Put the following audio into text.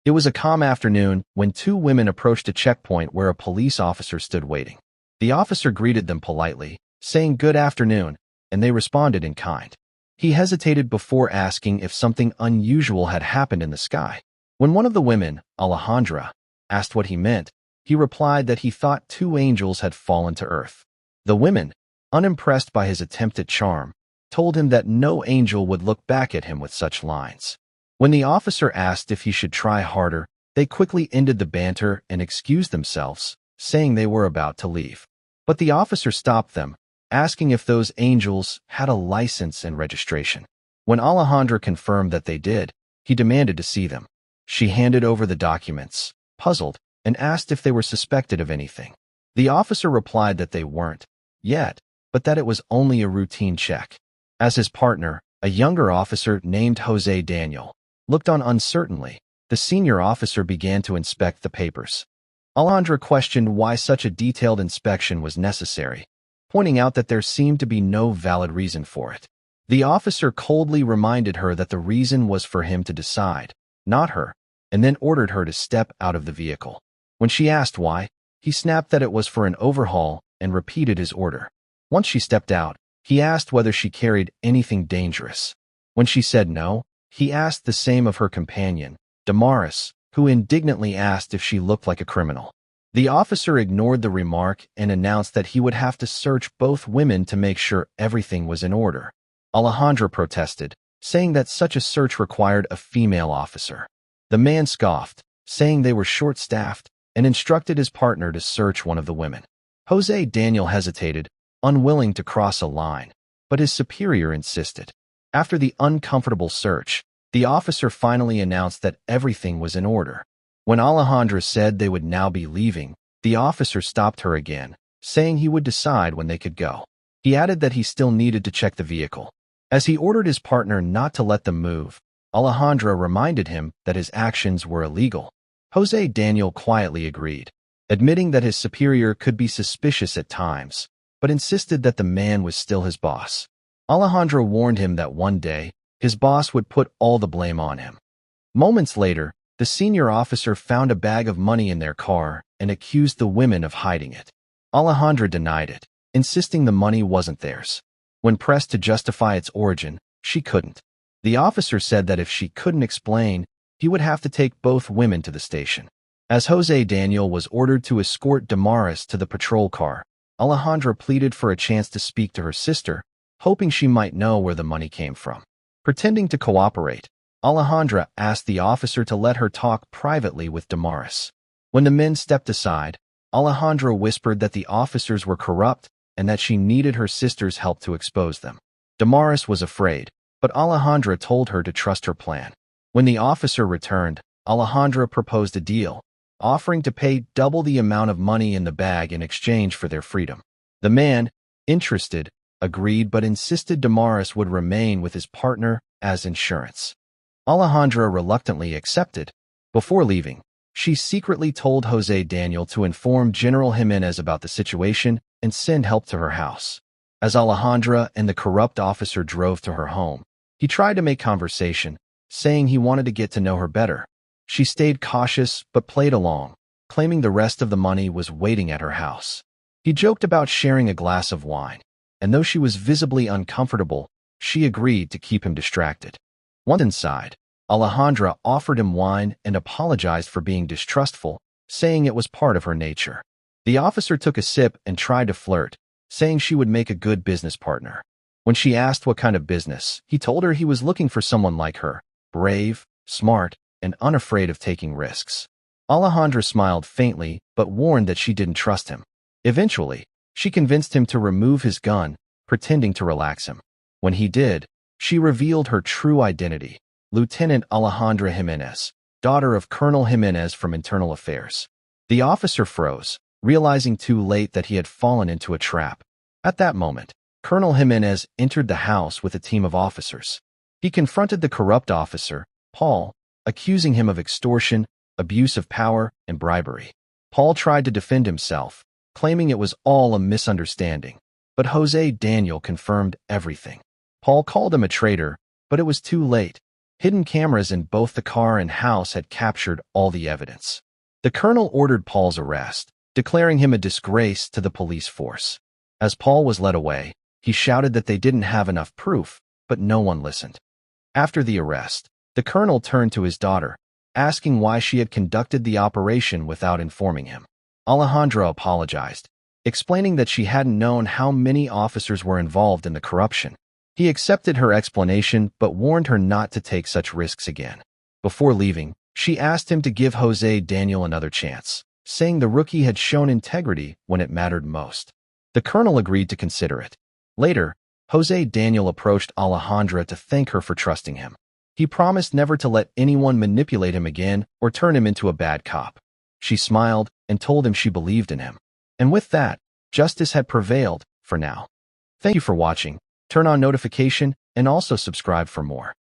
It was a calm afternoon when two women approached a checkpoint where a police officer stood waiting. The officer greeted them politely, saying good afternoon, and they responded in kind. He hesitated before asking if something unusual had happened in the sky. When one of the women, Alejandra, asked what he meant, he replied that he thought two angels had fallen to earth. The women, unimpressed by his attempt at charm, told him that no angel would look back at him with such lines. When the officer asked if he should try harder, they quickly ended the banter and excused themselves, saying they were about to leave. But the officer stopped them, asking if those angels had a license and registration. When Alejandra confirmed that they did, he demanded to see them. She handed over the documents, puzzled, and asked if they were suspected of anything. The officer replied that they weren't, yet, but that it was only a routine check. As his partner, a younger officer named Jose Daniel, looked on uncertainly, the senior officer began to inspect the papers. Alejandra questioned why such a detailed inspection was necessary, pointing out that there seemed to be no valid reason for it. The officer coldly reminded her that the reason was for him to decide, not her, and then ordered her to step out of the vehicle. When she asked why, he snapped that it was for an overhaul and repeated his order. Once she stepped out, he asked whether she carried anything dangerous. When she said no, he asked the same of her companion, Damaris, who indignantly asked if she looked like a criminal. The officer ignored the remark and announced that he would have to search both women to make sure everything was in order. Alejandra protested, saying that such a search required a female officer. The man scoffed, saying they were short-staffed, and instructed his partner to search one of the women. Jose Daniel hesitated, unwilling to cross a line, but his superior insisted. After the uncomfortable search, the officer finally announced that everything was in order. When Alejandra said they would now be leaving, the officer stopped her again, saying he would decide when they could go. He added that he still needed to check the vehicle. As he ordered his partner not to let them move, Alejandra reminded him that his actions were illegal. Jose Daniel quietly agreed, admitting that his superior could be suspicious at times, but insisted that the man was still his boss. Alejandra warned him that one day, his boss would put all the blame on him. Moments later, the senior officer found a bag of money in their car and accused the women of hiding it. Alejandra denied it, insisting the money wasn't theirs. When pressed to justify its origin, she couldn't. The officer said that if she couldn't explain, he would have to take both women to the station. As Jose Daniel was ordered to escort Damaris to the patrol car, Alejandra pleaded for a chance to speak to her sister, hoping she might know where the money came from. Pretending to cooperate, Alejandra asked the officer to let her talk privately with Damaris. When the men stepped aside, Alejandra whispered that the officers were corrupt and that she needed her sister's help to expose them. Damaris was afraid, but Alejandra told her to trust her plan. When the officer returned, Alejandra proposed a deal, offering to pay double the amount of money in the bag in exchange for their freedom. The man, interested, agreed but insisted Damaris would remain with his partner as insurance. Alejandra reluctantly accepted. Before leaving, she secretly told Jose Daniel to inform General Jimenez about the situation and send help to her house. As Alejandra and the corrupt officer drove to her home, he tried to make conversation, saying he wanted to get to know her better. She stayed cautious but played along, claiming the rest of the money was waiting at her house. He joked about sharing a glass of wine, and though she was visibly uncomfortable, she agreed to keep him distracted. Once inside, Alejandra offered him wine and apologized for being distrustful, saying it was part of her nature. The officer took a sip and tried to flirt, saying she would make a good business partner. When she asked what kind of business, he told her he was looking for someone like her, brave, smart, and unafraid of taking risks. Alejandra smiled faintly but warned that she didn't trust him. Eventually, she convinced him to remove his gun, pretending to relax him. When he did, she revealed her true identity, Lieutenant Alejandra Jimenez, daughter of Colonel Jimenez from Internal Affairs. The officer froze, realizing too late that he had fallen into a trap. At that moment, Colonel Jimenez entered the house with a team of officers. He confronted the corrupt officer, Paul, accusing him of extortion, abuse of power, and bribery. Paul tried to defend himself, claiming it was all a misunderstanding, but Jose Daniel confirmed everything. Paul called him a traitor, but it was too late. Hidden cameras in both the car and house had captured all the evidence. The colonel ordered Paul's arrest, declaring him a disgrace to the police force. As Paul was led away, he shouted that they didn't have enough proof, but no one listened. After the arrest, the colonel turned to his daughter, asking why she had conducted the operation without informing him. Alejandra apologized, explaining that she hadn't known how many officers were involved in the corruption. He accepted her explanation but warned her not to take such risks again. Before leaving, she asked him to give Jose Daniel another chance, saying the rookie had shown integrity when it mattered most. The colonel agreed to consider it. Later, Jose Daniel approached Alejandra to thank her for trusting him. He promised never to let anyone manipulate him again or turn him into a bad cop. She smiled and told him she believed in him. And with that, justice had prevailed, for now. Thank you for watching. Turn on notification and also subscribe for more.